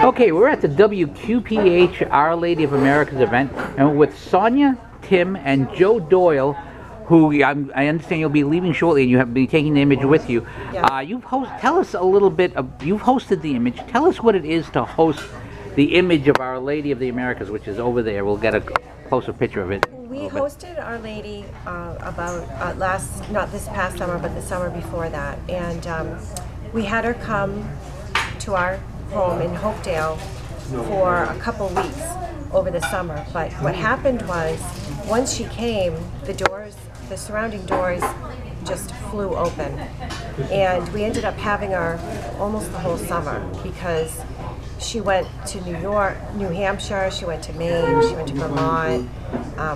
Okay, we're at the WQPH Our Lady of America's event, and with Sonia, Tim, and Joe Doyle, who I understand you'll be leaving shortly, and you have been taking the image with you. Yes. Tell us a little bit. You've hosted the image. Tell us what it is to host the image of Our Lady of the Americas, which is over there. We'll get a closer picture of it. We hosted Our Lady not this past summer, but the summer before that, and we had her come to our home in Hopedale for a couple weeks over the summer. But what happened was, once she came, the surrounding doors just flew open, and we ended up having her almost the whole summer because she went to New Hampshire, she went to Maine, she went to Vermont,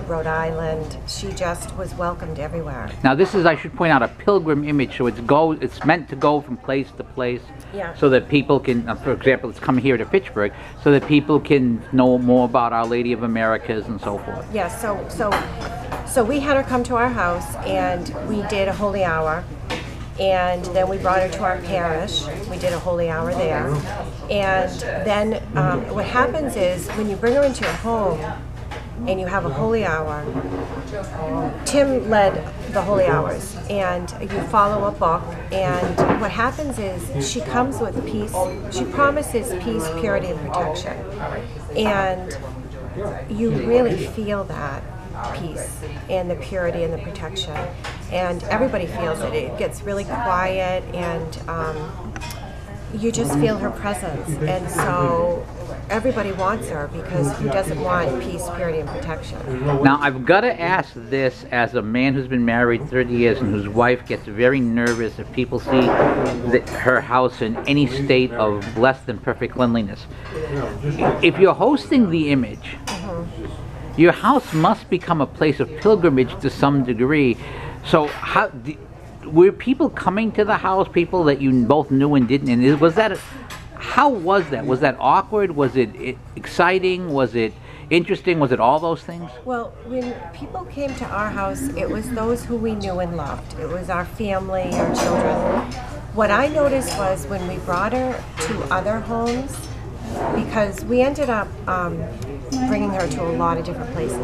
Rhode Island. She just was welcomed everywhere. Now this is, I should point out, a pilgrim image, so it's meant to go from place to place, so that people can, for example, it's come here to Fitchburg, so that people can know more about Our Lady of Americas and so forth. Yes, so we had her come to our house, and we did a holy hour. And then we brought her to our parish. We did a holy hour there. And then what happens is, when you bring her into your home and you have a holy hour, Tim led the holy hours, and you follow a book. And what happens is, she comes with peace. She promises peace, purity, and protection. And you really feel that peace and the purity and the protection, and everybody feels it. It gets really quiet, and you just feel her presence, and so everybody wants her, because who doesn't want peace, purity, and protection? Now I've got to ask this as a man who's been married 30 years and whose wife gets very nervous if people see her house in any state of less than perfect cleanliness. If you're hosting the image, your house must become a place of pilgrimage to some degree. So were people coming to the house, people that you both knew and didn't? And how was that? Was that awkward? Was it exciting? Was it interesting? Was it all those things? Well, when people came to our house, it was those who we knew and loved. It was our family, our children. What I noticed was, when we brought her to other homes, because we ended up bringing her to a lot of different places.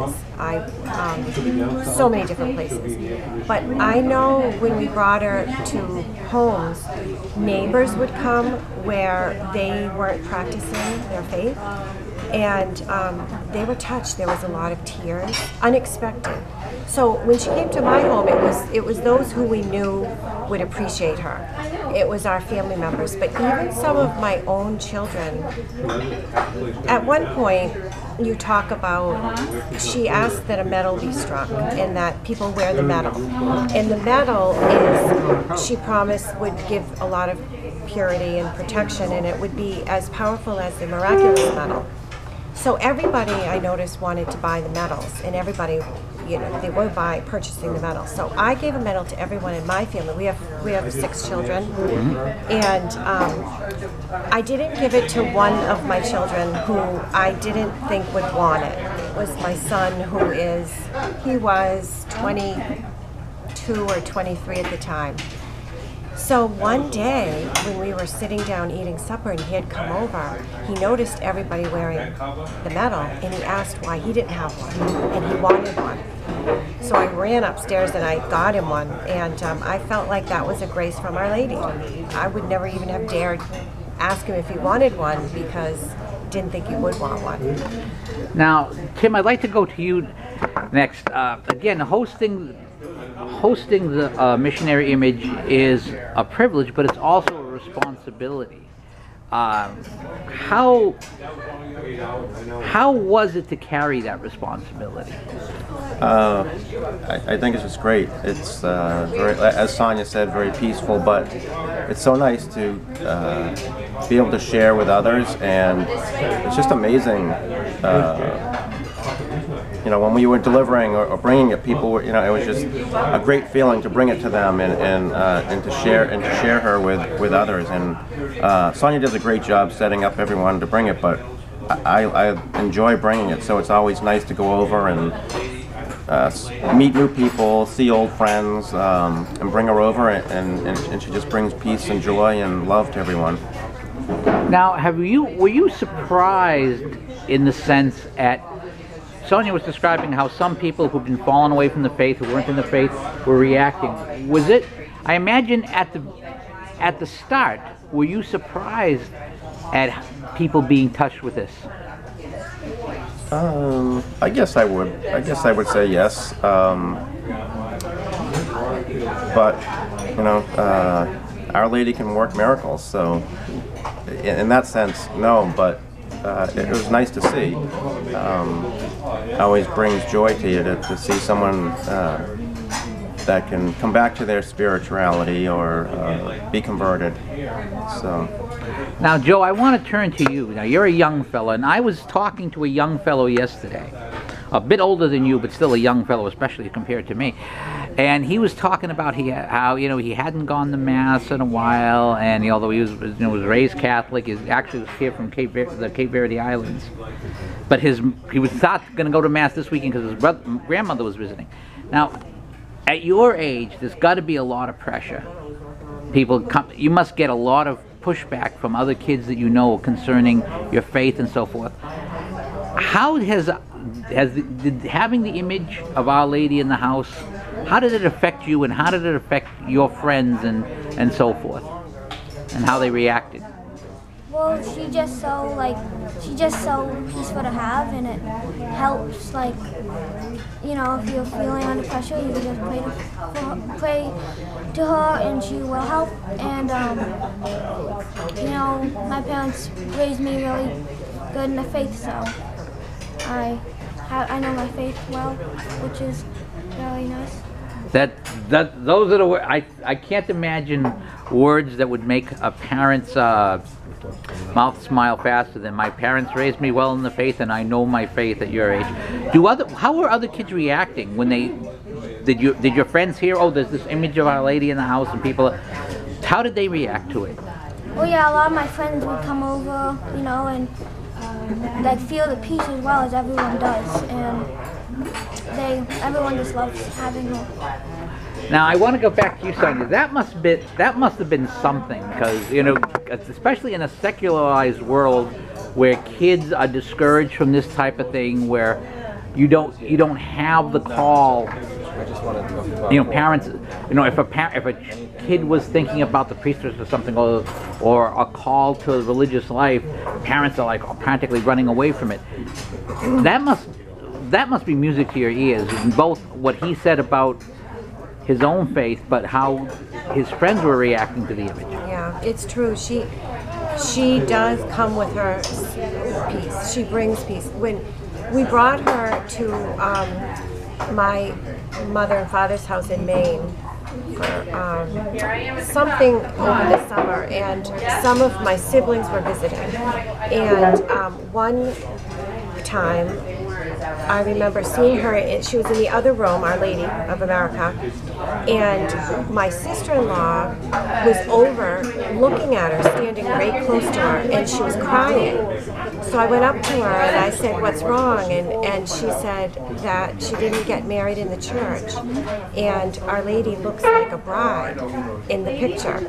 So many different places. But I know when we brought her to homes, neighbors would come where they weren't practicing their faith, and they were touched. There was a lot of tears, unexpected. So when she came to my home, it was those who we knew would appreciate her. It was our family members, but even some of my own children. At one point, you talk about, she asked that a medal be struck and that people wear the medal. And the medal she promised would give a lot of purity and protection, and it would be as powerful as the miraculous medal. So everybody, I noticed, wanted to buy the medals, and everybody, they were purchasing the medal. So I gave a medal to everyone in my family. We have 6 children, and I didn't give it to one of my children who I didn't think would want it. It was my son, he was 22 or 23 at the time. So one day, when we were sitting down eating supper and he had come over, he noticed everybody wearing the medal, and he asked why he didn't have one, and he wanted one. So I ran upstairs and I got him one, and I felt like that was a grace from Our Lady. I would never even have dared ask him if he wanted one, because I didn't think he would want one. Now, Tim, I'd like to go to you next. Again, hosting the missionary image is a privilege, but it's also a responsibility. How was it to carry that responsibility? I think it's just great. It's very, as Sonia said, very peaceful, but it's so nice to be able to share with others, and it's just amazing. When we were delivering or bringing it, people were, it was just a great feeling to bring it to them and to share her with others. And Sonia does a great job setting up everyone to bring it, but I enjoy bringing it. So it's always nice to go over and meet new people, see old friends, and bring her over, and she just brings peace and joy and love to everyone. Now, were you surprised in the sense at Sonia was describing how some people who've been fallen away from the faith, who weren't in the faith, were reacting. Was it? I imagine at the start, were you surprised at people being touched with this? I guess I would. I guess I would say yes. But you know, Our Lady can work miracles. So, in that sense, no. But it was nice to see. Always brings joy to you to see someone that can come back to their spirituality or be converted. So. Now, Joe, I want to turn to you. Now, you're a young fellow, and I was talking to a young fellow yesterday, a bit older than you, but still a young fellow, especially compared to me. And he was talking about how he hadn't gone to Mass in a while, and although he was raised Catholic, he actually was here from the Cape Verde Islands. But he was thought going to go to Mass this weekend because his grandmother was visiting. Now, at your age, there's got to be a lot of pressure. You must get a lot of pushback from other kids that you know concerning your faith and so forth. How did having the image of Our Lady in the house, how did it affect you, and how did it affect your friends and so forth, and how they reacted? Well, she's just so peaceful to have, and it helps, if you're feeling under pressure, you can just pray to her and she will help. And my parents raised me really good in the faith, so I know my faith well, which is really nice. Those are the words. I can't imagine words that would make a parent's mouth smile faster than "my parents raised me well in the faith, and I know my faith at your age." How were other kids reacting when did your friends hear, oh, there's this image of Our Lady in the house, and people? How did they react to it? Well, yeah, a lot of my friends would come over, and feel the peace as well as everyone does, and everyone just loves having her. Now, I want to go back to you, Sonia. That must have been something, because especially in a secularized world where kids are discouraged from this type of thing, where you don't have the call. Parents. If a kid was thinking about the priesthood or something, or a call to religious life, parents are practically running away from it. That must be music to your ears. Both what he said about his own faith, but how his friends were reacting to the image. Yeah, it's true. She does come with her peace. She brings peace. When we brought her to my mother and father's house in Maine for something over the summer, and some of my siblings were visiting. And one time, I remember seeing her, she was in the other room, Our Lady of America, and my sister-in-law was over looking at her, standing right close to her, and she was crying. So I went up to her and I said, "What's wrong?" And she said that she didn't get married in the church, and Our Lady looks like a bride in the picture,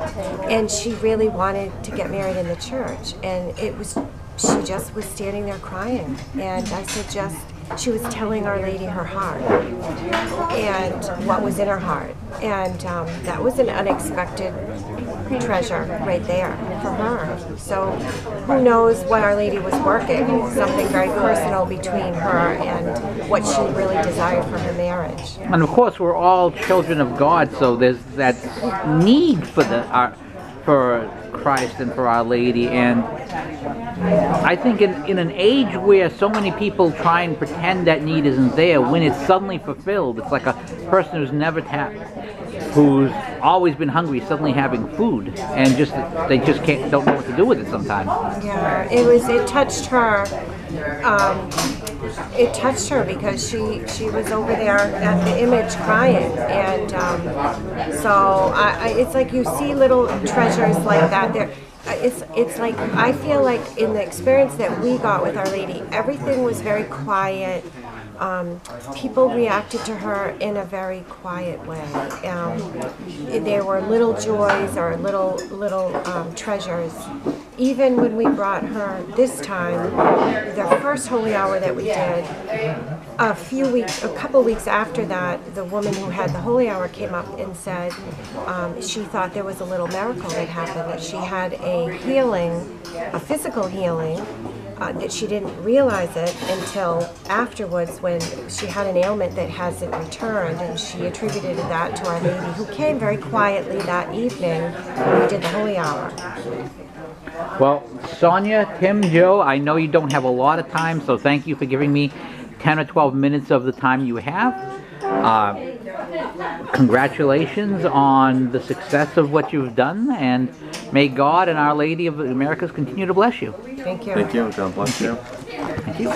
and she really wanted to get married in the church, and she just was standing there crying, and I said she was telling Our Lady her heart and what was in her heart, and that was an unexpected treasure right there for her. So who knows what Our Lady was working, something very personal between her and what she really desired for her marriage. And of course, we're all children of God, so there's that need for for Christ and for Our Lady, and I think in an age where so many people try and pretend that need isn't there, when it's suddenly fulfilled, it's like a person who's always been hungry suddenly having food, and they just don't know what to do with it sometimes. Yeah, it touched her. It touched her because she was over there at the image crying, and so it's like you see little treasures like that there. It's like, I feel like in the experience that we got with Our Lady, everything was very quiet. People reacted to her in a very quiet way. There were little joys or little treasures even when we brought her this time, the first holy hour that we did, a couple weeks after that, the woman who had the holy hour came up and said she thought there was a little miracle that happened, that she had a healing, a physical healing, that she didn't realize it until afterwards when she had an ailment that hasn't returned, and she attributed that to Our Lady, who came very quietly that evening when we did the holy hour. Well, Sonia, Tim, Joe, I know you don't have a lot of time, so thank you for giving me 10 or 12 minutes of the time you have. Congratulations on the success of what you've done, and may God and Our Lady of the Americas continue to bless you. Thank you. Thank you. God bless you. Thank you.